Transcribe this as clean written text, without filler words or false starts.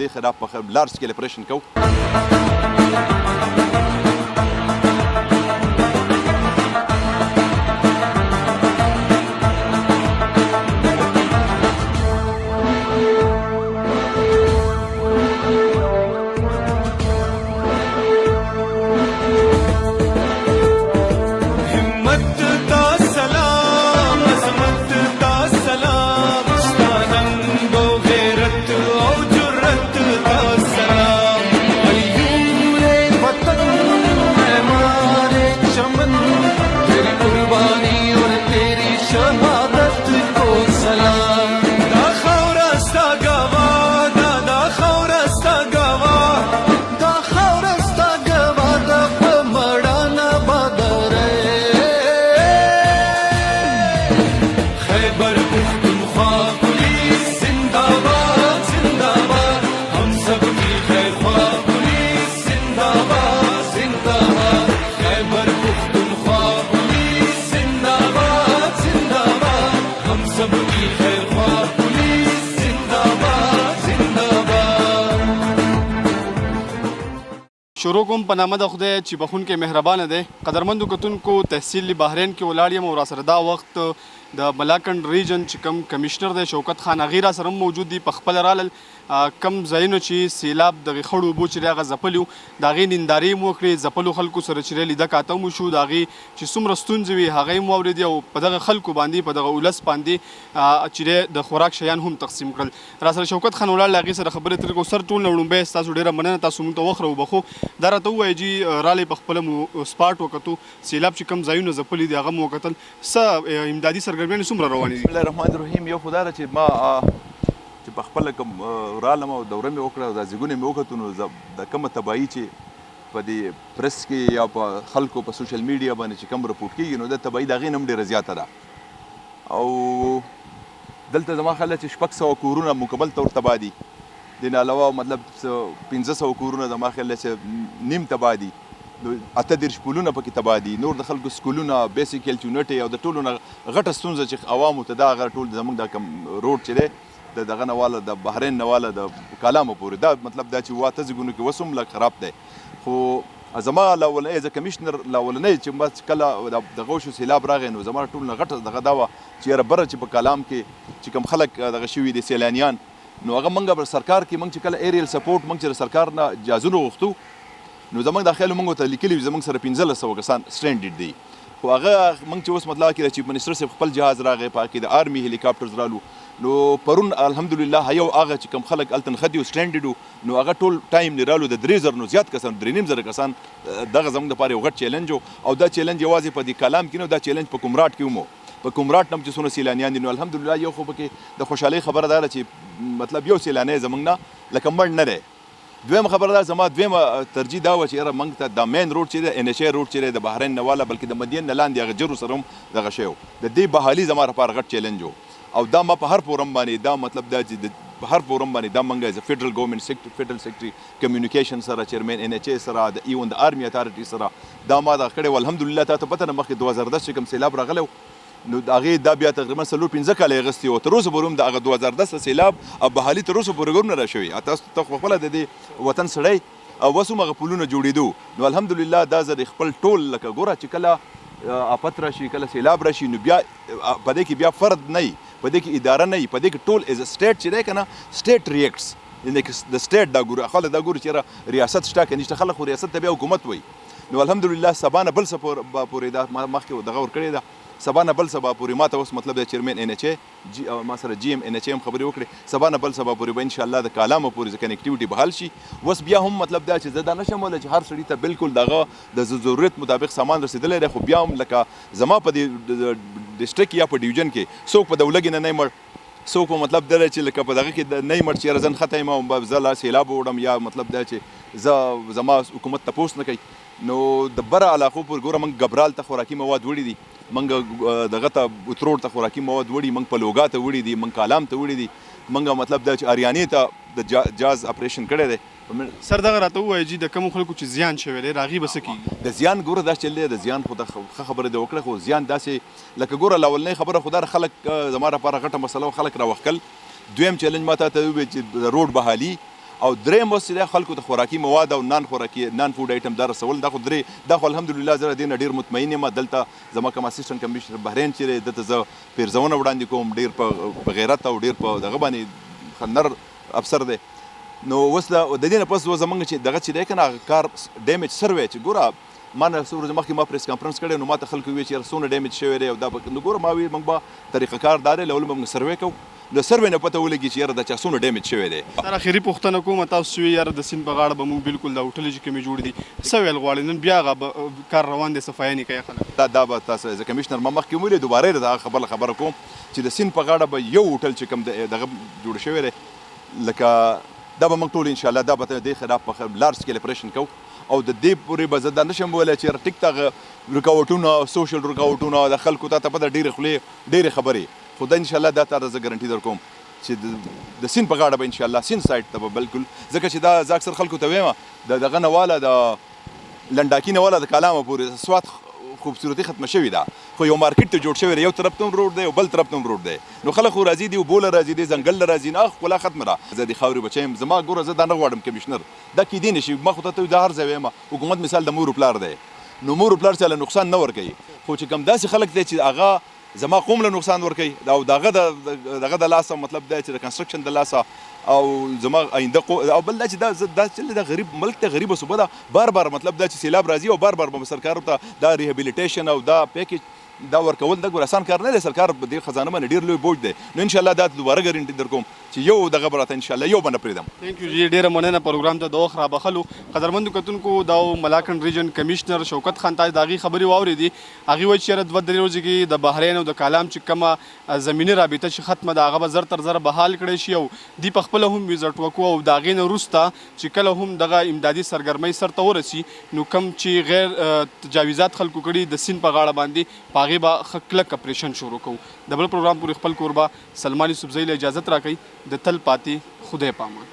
دې خلاف په لارج سکیل اپریشن کوو. شروع کوم په نامه د خدای چې بخونکی مهربانه دی. قدرمندو کتونکو تحصیل بحرین کې ولاړ یم او راسره دا وخت د ملاکنډ ریجن چې کوم کمشنر دی شوکت خان هغې راسره هم موجود دي. په خپله رالل کم ځایونو چې سیلاب دغې خړو اوبو چې دی هغه ځپلي وو د هغې نندارې مو وکړې. ځپلو خلکو سره چې لیده کاته مو شو، د هغې چې څومره ستونزې وي هغه یې مو اورېدې او په دغه خلکو باندې په دغه ولس باندې چې دی د خوراک شیان هم تقسیم کړل. راسره شوکت خان ولاړ له هغې سره خبرې ترې کوو. سر ټول نه وړومبی ستاسو ډېره مننه، تاسو مونږ ته وخت راوبخو. دا راته ووایه چې رالی په خپله مو سپاټ وکتو، سیلاب چې کوم ځایونه ځپلي دي هغه مو وکتل، څه امدادي سرګرمیانې څومره روانې دي؟ بسم الله الرحمن الرحیم. یو خو دا ده چې ما چې په خپله کوم رالم او دوره مې وکړه او دا زیږون مې وکتو، نو د کومه تباهي چې په دې پریس کې یا په خلکو په سوشل میډیا باندې چې کوم رپورټ کېږي نو د تباهي د هغې نه هم ډېره زیاته ده. او دلته زما خیال چې 600 کورونه مکمل طور تباه دي. دې نه علاوه مطلب 1500 کورونه زما خیال چې نیم تباه دي. 38 پلونه پکې تباه دي. نور د خلکو سکولونه، بیسیک هیلث یونټ او د ټولو نه غټه ستونزه چې عوامو ته دا هغه ټول زموږ دا کوم روډ چې دی د دغه نه واله د بحرین نه واله د کالامو پورې، دا مطلب دا چې واته ځایونو کې اوس هم لږ خراب دی. خو زما له ایز کمیشنر له اولنۍ چې بس کله دغه وشو سیلاب راغی نو زما ټول نه غټه دغه دا وه چې یاره بره چې په کالام کې چې کوم خلک دغه شوي دي سیلانیان، نو هغه موږ په سرکار کې موږ چې کله ایریل سپورټ موږ چې د سرکار نه جازونه غوښتو نو زموږ د خیالو موږ ته لیکلي وي زموږ سره 1500 کسان سټرینډډ دي. خو هغه موږ چې اوس مطلب کې د چیف منسټر صاحب خپل جهاز راغی، په کې د آرمي هلیکاپټرز رالو، نو پرون الحمدلله یو هغه چې کوم خلک هلته نښتي وو سټرینډډ وو نو هغه ټول ټایم نه رالو. د 3000 نو زیات کسان 3500 کسان دغه زموږ دپاره یو غټ چیلنج او دا چیلنج یوازې په دې کالام کې نه، دا چیلنج په کومراټ کې هم په کومراټ نه هم چې څومره سیلانیان دي نو الحمدلله یو خو پکې د خوشحالۍ خبره دا ده چې مطلب یو سیلانی زموږ نه لکه مړ نه دی. دویم خبره دا زما دویمه ترجیح دا وه چې یاره موږ ته دا مین روډ چې دی NHA روډ چې دی د بحرین نه واله بلکې د مدین نه لاندې هغه جرو سره هم دغه شی و، د دې بحالي زما لپاره غټ چیلنج و. او دا ما په هر فورم باندې دا مطلب دا چې په هر فورم باندې دا موږ د فیډرل ګورنمنټ فیډرل سیکرټري کمیونیکیشن سره چیرمن NHA سره د ایون د آرمي اتارټي سره دا ما دا کړی و. الحمدلله تا ته پته نه مخکې 2010 چې کوم سیلاب راغلی نو د هغې دا بیا تقریبا 4-5 کاله یې اخیستي وو. تر اوسه پورې هم د هغه 2010 سیلاب او بحالي تر اوسه پورې هم نه راشوي. تاسو ته خپله د دې وطن سړی او اوس هم هغه پلونه جوړېدو نو الحمدلله دا زه د خپل ټول لکه ګوره چې کله آفت راشي کله سیلاب راشي نو بیا په دې کې بیا فرد نه وي، په دې کې اداره نه وي، په دې کې ټول ایز سټیټ چې دی که نه سټیټ ریاکټس د سټیټ دا ګوري خلک دا ګوري چې یاره ریاست شته که نشته، خلک خو ریاست ته بیا حکومت وایي. نو الحمدلله سبا نه بل څه پورې دا مخکې دغه ورکړې ده، سبا نه بل سبا پورې ما ته اوس مطلب د چیرمن NHA ما سره GM NHA هم خبرې وکړې، سبا نه بل سبا پورې به انشاءالله د کالامو پورې کنیکټیوټي بحال شي. اوس بیا هم مطلب دا چې زه دا نشم ویلی چې هر سړي ته بالکل دغه د ضرورت مطابق سامان رسېدلی دی، خو بیا هم لکه زما په دې ډسټرکټ یا په ډیوژن کې څوک په د ولږې نه مړ، څوک په مطلب دا چې لکه په دغه کې نه مړ چې یاره زه نښتی یم او زه لا سیلاب وړم یا مطلب دا چې زه زما حکومت تپوس نه کوي. نو د بره علاقو پورې ګوره موږ ګبرال ته خوراکي مواد وړي دي، موږ دغه ته اتروډ ته خوراکي مواد وړي، موږ په لوګا ته وړي دي، موږ کالام ته وړي دي، موږ مطلب دا چې اریانې ته د جاز اپریشن کړی دی. سر دغه راته ووایه چې د کومو خلکو چې زیان شوی دی د هغې به څه کېږي؟ د زیان ګوره دا چل دی د زیان خو ښه خبره دې وکړه، خو زیان داسې لکه ګوره له اولنۍ خبره خو دا خلک زما لپاره غټه مسله و خلک راوښکل. دویم چیلنج ما ته وویل چې د روډ بحالي او دریم اوس چې خلکو ته خوراکي مواد او نان فوډ آیټم دا رسول دا خو الحمدلله زه دې نه ډېر مطمئن یم. دلته زما کوم اسسټنټ کمشنر بحرین چې دی دته زه پیرزونه وړاندې کوم ډېر په غیرت او ډېر په دغه باندې خنر افسر دی. نو اوس د دې نه پس زمونږ چې دغه چې دی که نه هغه کار ډیمیج سروی چې ګوره ما نه څو ورځې مخکې ما پریس کانفرنس کړی نو ما ته خلکو وویل چې یاره څومره ډیمیج شوی دی او دا نو ګوره ما ویل موږ به طریقه کار دا دی لول به موږ سروی کوو د سروی نه پته ولګي چې یاره دا چا څومره ډیمیج شوی دی. سر اخري پوښتنه کوم تاسو چې یاره د سیند په غاړه به موږ بالکل دا هوټلې چې کومې جوړ دي څه ویل غواړئ نن بیا هغه کار روان دی صفایي نه کوي خلک دا به تاسو ایز کمشنر ما مخکې ویلې دوباره د هغه خبره کوم چې د سیند په غاړه به یو هوټل چې کوم دغه جوړ شوی دی لکه دا به موږ ټول انشاءالله دا به دې خلاف په لارج سکیل اپریشن کوو او د دې پورې به زه دا نشم ویلی چې ټیک ته رکاوټونه سوشل رکاوټونه د خلکو ته پته ډېرې خولې ډېرې خبرې خو دا انشاءالله دا تا زه ګارنټي در کوم چې د سیند په غاړه به انشاءالله سیند سایډ ته به بالکل ځکه چې دا زه اکثر خلکو ته وایم د دغه نه واله د لنډاکي نه واله د کلامه پورې سوات خوبصورتي ختمه شوې ده خو یو مارکیټ ته جوړ شوی دی یو طرف ته هم روډ دی او بل طرف ته هم روډ دی نو خلک خو راځي دي اوبو له راځي دي ځنګل له راځي نه ښکلا ختمه ده. زه د خاورې بچی یم زما ګوره زه دا نه غواړم کمشنر دا کیدی نه شي ما خو ته دا هر ځای وایم حکومت مثال د مور پلار دی نو مور پلار چاله نقصان نه ورکوي خو چې کوم داسې خلک دی چې هغه زما قوم له نقصان ورکوي او دغه د لاسه مطلب دی چې د کنسټرکشن د لاسه او زما آینده او بل دا چې دا چې د غریب ملک ته غریبه صوبه ده بار مطلب دا چې سیلاب راځي او بار به سرکار ته دا ریهابیلیټیشن او دا پیکیج دا ورکول د ګور آسان کار نه دی سرکار په دې خزانه باندې ډېر لوی بوج دی نو انشاءالله دا دوباره ګارنټي در کوم چې یو دغه به راته انشاءالله یو به نه پرېږدم. ثینک یو جی ډېره مننه پروګرام ته د وخت رابخلو. قدرمندو کتونکو دا ملاکنډ ریجن کمشنر شوکت خان تاج د هغې خبرې واورېدې هغې وایي چې یاره 2-3 ورځې کې د بحرین او د کالام چې کومه زمیني رابطه چې ختمه ده هغه به زر تر زره بحال کړی شي او دوی پخپله هم ویزټ وکړو او د هغې نه وروسته چې کله هم دغه امدادي سرګرمۍ سرته ورسي نو کوم چې غیر تجاویزات خلکو کړي د سیند په غاړه باندې په هغې به ښه کلک اپریشن شروع کوو. د بل پروګرام پورې خپل کوربه سلمان یوسفزۍ له اجازت راکوي د تل پاتې خدای پامان.